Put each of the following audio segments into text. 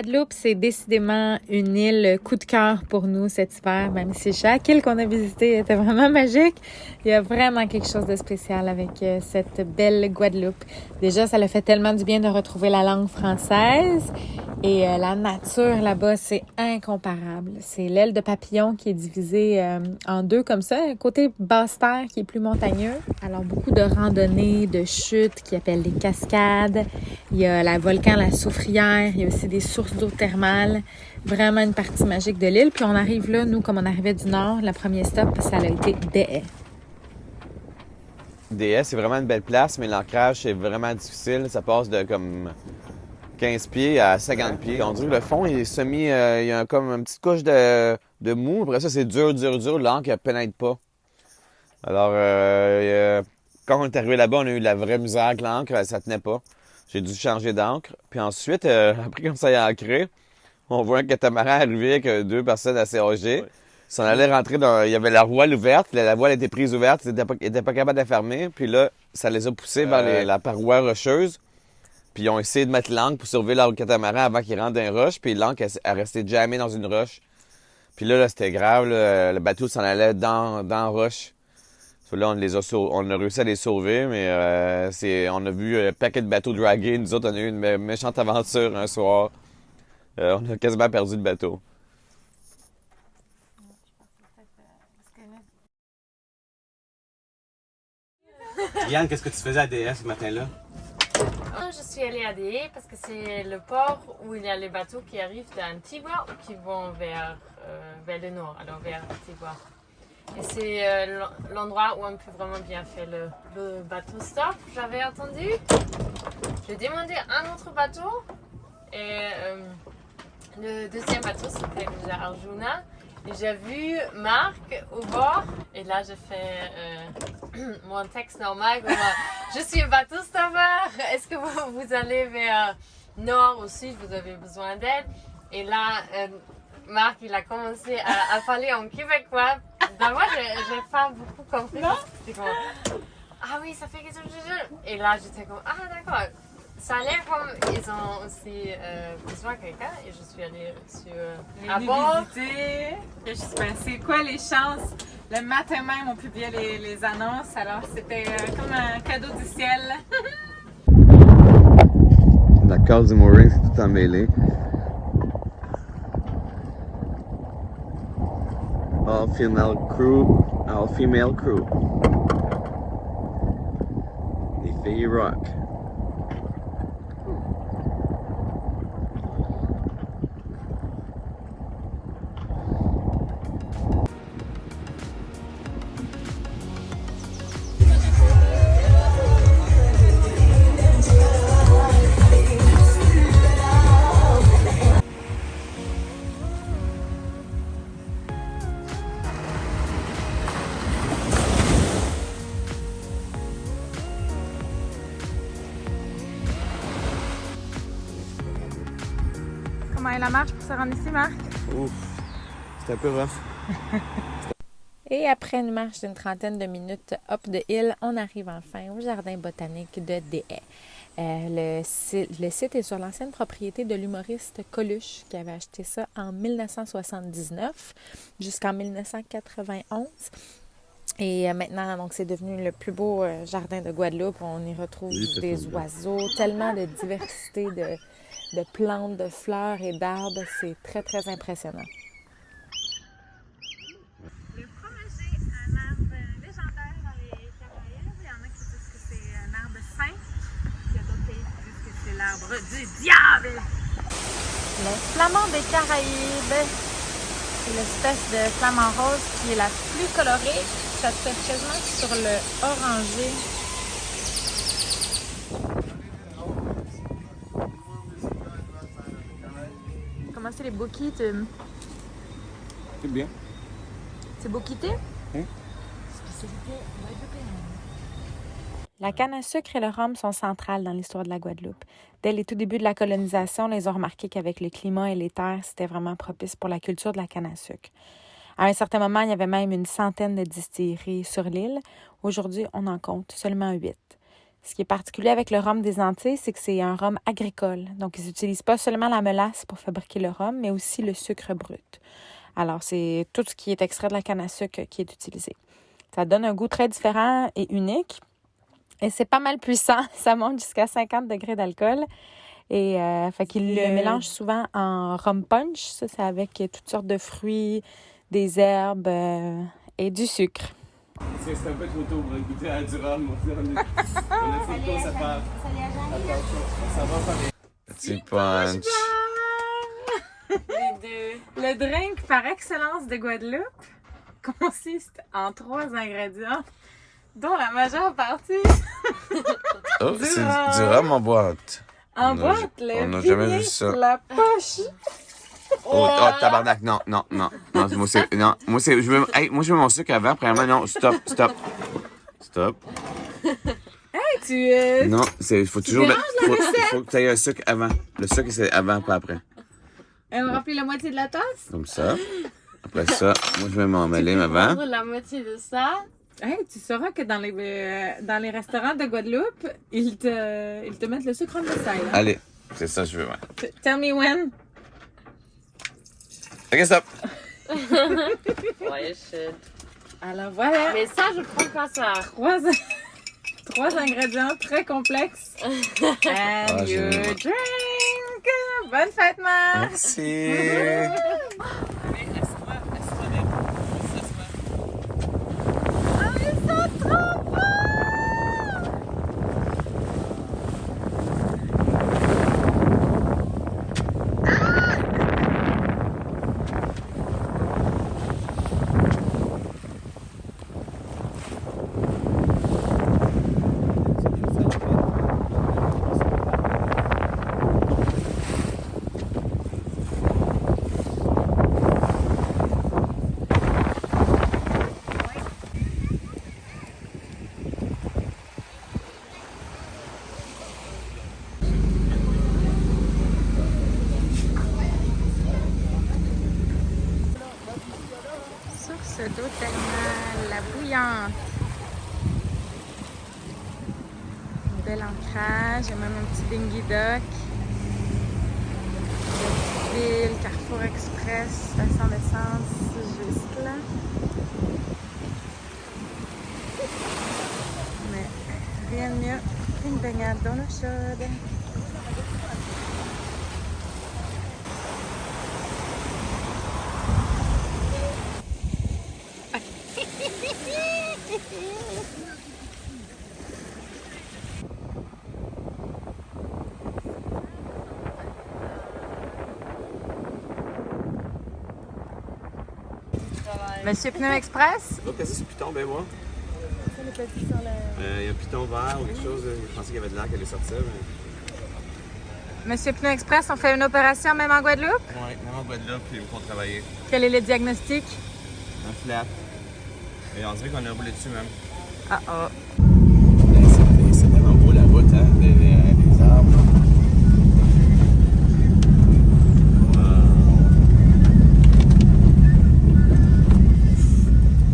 Guadeloupe, c'est décidément une île coup de cœur pour nous cet hiver, même si chaque île qu'on a visitée était vraiment magique. Il y a vraiment quelque chose de spécial avec cette belle Guadeloupe. Déjà, ça le fait tellement du bien de retrouver la langue française et la nature là-bas, c'est incomparable. C'est l'aile de papillon qui est divisée en deux comme ça, un côté basse-terre qui est plus montagneux. Alors, beaucoup de randonnées, de chutes qui appellent les cascades. Il y a le volcan La Soufrière, il y a aussi des sources d'eau thermale. Vraiment une partie magique de l'île. Puis on arrive là, nous, comme on arrivait du nord, le premier stop, ça a été Des. Des, c'est vraiment une belle place, mais l'ancrage, c'est vraiment difficile. Ça passe de comme 15 pieds à 50 pieds. On dirait que le fond, il est il y a comme une petite couche de mou. Après ça, c'est dur. L'encre, elle pénètre pas. Alors, quand on est arrivé là-bas, on a eu de la vraie misère avec l'encre. Ça tenait pas. J'ai dû changer d'encre. Puis ensuite, après comme ça y a ancré, on voit un catamaran arriver avec deux personnes assez âgées. Ouais. Ça en allait rentrer dans... Il y avait la voile ouverte. La voile était prise ouverte. Ils n'étaient pas capables de la fermer. Puis là, ça les a poussés vers la paroi rocheuse. Puis ils ont essayé de mettre l'ancre pour surveiller leur catamaran avant qu'ils rentrent dans une roche. Puis l'ancre, elle restait jamais dans une roche. Puis là c'était grave. Là, le bateau s'en allait dans la roche. Là, on a réussi à les sauver, mais on a vu un paquet de bateaux draguer. Nous autres, on a eu une méchante aventure un soir. On a quasiment perdu le bateau. Diane, qu'est-ce que tu faisais à DS ce matin-là? Je suis allée à Des parce que c'est le port où il y a les bateaux qui arrivent d'Antigua ou qui vont vers le nord, alors vers Antigua. Et c'est l'endroit où on peut vraiment bien faire le bateau stop. J'avais attendu. J'ai demandé un autre bateau. Et le deuxième bateau, c'était déjà Arjuna. Et j'ai vu Marc au bord. Et là, j'ai fait mon texte normal. Je suis un bateau stopper. Est-ce que vous allez vers nord ou sud? Vous avez besoin d'aide? Et là, Marc, il a commencé à parler en québécois. D'abord, j'ai pas beaucoup compris. C'était comme, ah oui, ça fait quelque chose. Et là, j'étais comme, ah d'accord. Ça a l'air comme ils ont aussi besoin de quelqu'un. Et je suis allée à bord. Visiter. C'est quoi les chances? Le matin même, on publiait les annonces. Alors, c'était comme un cadeau du ciel. La corde du mooring, c'est tout emmêlé. All female crew. Les filles rock. Comment est la marche pour se rendre ici, Marc? Ouf, c'est un peu rough. Et après une marche d'une trentaine de minutes up de hill, on arrive enfin au jardin botanique de Des. Le site est sur l'ancienne propriété de l'humoriste Coluche qui avait acheté ça en 1979 jusqu'en 1991. Et maintenant, donc, c'est devenu le plus beau jardin de Guadeloupe. On y retrouve des oiseaux, tellement de diversité de plantes, de fleurs et d'arbres. C'est très, très impressionnant. Le fromager, un arbre légendaire dans les Caraïbes. Il y en a qui disent que c'est un arbre saint. Il y a d'autres pays qui disent que c'est l'arbre du diable. Le flamand des Caraïbes, c'est l'espèce de flamand rose qui est la plus colorée. Ça se fait quasiment sur le orangé. Comment c'est les bouquites? C'est bien. C'est bouquité? Oui. Spécialité guadeloupéenne. La canne à sucre et le rhum sont centrales dans l'histoire de la Guadeloupe. Dès les tout débuts de la colonisation, les ont remarqué qu'avec le climat et les terres, c'était vraiment propice pour la culture de la canne à sucre. À un certain moment, il y avait même une centaine de distilleries sur l'île. Aujourd'hui, on en compte seulement 8. Ce qui est particulier avec le rhum des Antilles, c'est que c'est un rhum agricole. Donc, ils n'utilisent pas seulement la mélasse pour fabriquer le rhum, mais aussi le sucre brut. Alors, c'est tout ce qui est extrait de la canne à sucre qui est utilisé. Ça donne un goût très différent et unique. Et c'est pas mal puissant. Ça monte jusqu'à 50 degrés d'alcool. Et fait qu'ils le mélangent souvent en rhum punch. Ça, c'est avec toutes sortes de fruits, des herbes et du sucre. C'est un peu trop tôt pour goûter à du rhum. On a fait quoi, ça part? Ça va pas bien. Petit punch. Les deux. Le drink par excellence de Guadeloupe consiste en 3 ingrédients, dont la majeure partie Oh, c'est du rhum en boîte. en On a- boîte. Le on n'a jamais pilier, vu ça. la poche. Oh, tabarnak, non. Moi, je veux mon sucre avant, premièrement, non, stop. Hey, tu... Non, il faut toujours, faut que tu aies un sucre avant. Le sucre, c'est avant, pas après. On remplit la moitié de la tasse? Comme ça. Après ça, moi, je vais m'en mêler avant. Prendre la moitié de ça. Hey, tu sauras que dans les restaurants de Guadeloupe, ils te mettent le sucre en dessert. Hein? Allez, c'est ça que je veux, ouais. Tell me when. Ok, stop. Ouais, shit. Alors voilà, Mais ça, je prends pas ça. 3 ingrédients très complexes. And you génial. drink. Bonne fête, Marc. Merci. Source d'eau thermale, la bouillante. Un bel ancrage, il y a même un petit dinghy dock. Ville, Carrefour Express, station d'essence, juste là. Mais rien de mieux qu'une baignade dans l'eau chaude. Monsieur Pneu Express? Donc, qu'est-ce que c'est Python, ben moi? Il y a un Python vert ou quelque chose. Je pensais qu'il y avait de l'air qui allait sortir. Mais... Monsieur Pneu Express, on fait une opération même en Guadeloupe? Oui, même en Guadeloupe, puis ils vont travailler. Quel est le diagnostic? Un flat. Et on dirait qu'on a roulé dessus même. Ah ah. C'est tellement beau la route, hein, les arbres.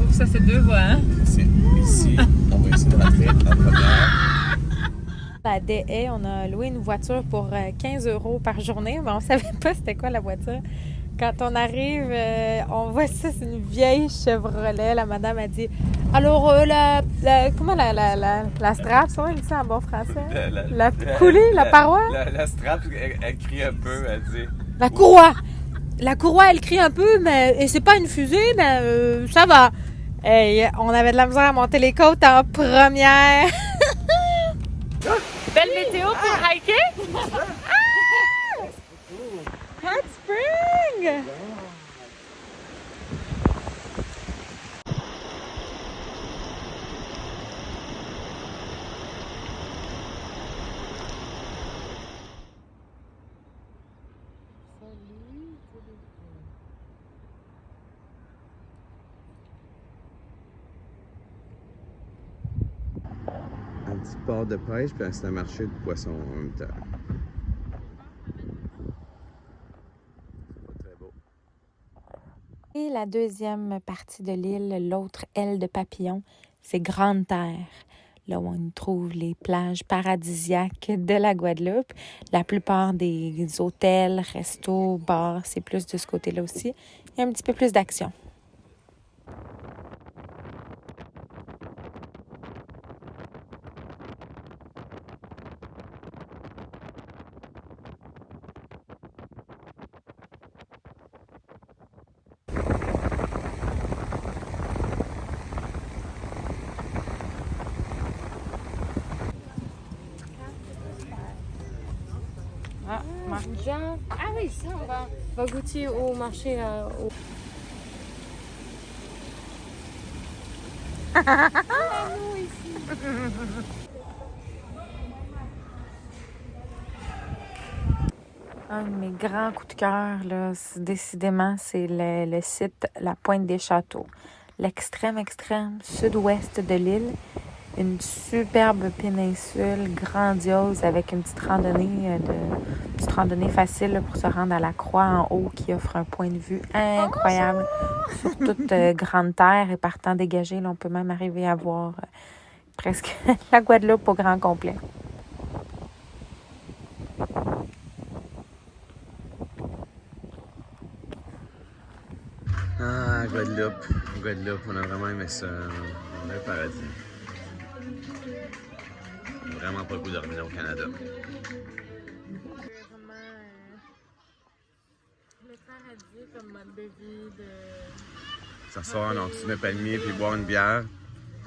Oh, ça c'est 2 voies, hein? C'est ici, on va essayer de rentrer en première. À Des Haies, on a loué une voiture pour 15 € par journée, mais on savait pas c'était quoi la voiture. Quand on arrive, on voit ça, c'est une vieille Chevrolet. La madame a dit alors, comment la strap, ça, elle dit ça en bon français? La coulée, la paroi? La strap, elle crie un peu, elle dit. La courroie! La courroie, elle crie un peu, mais et c'est pas une fusée, mais ça va. Hey, on avait de la misère à monter les côtes en première. Belle météo pour hiker. Hot Spring! Un petit port de pêche, puis c'est un marché de poissons en même temps. Très beau. Et la deuxième partie de l'île, l'autre aile de papillon, c'est Grande Terre. là où on trouve les plages paradisiaques de la Guadeloupe. La plupart des hôtels, restos, bars, c'est plus de ce côté-là aussi. Il y a un petit peu plus d'action. Ah, Bien. Ah oui, ça, on va goûter au marché. Un de mes grands coups de cœur, là, décidément, c'est le site La Pointe des Châteaux. L'extrême sud-ouest de l'île. Une superbe péninsule grandiose avec une petite randonnée facile pour se rendre à la croix en haut qui offre un point de vue incroyable sur toute grande terre et par temps dégagé. Là, on peut même arriver à voir presque la Guadeloupe au grand complet. Ah, Guadeloupe. Guadeloupe, on a vraiment aimé ça. On a un paradis. On n'a vraiment pas le goût de revenir au Canada. Le paradis comme mode de vie, S'asseoir en dessous d'un palmier puis boire une bière.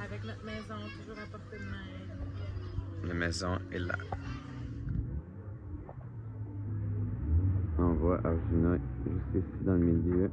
avec notre maison toujours à portée de main. La maison est là. On voit Arjuna juste ici dans le milieu.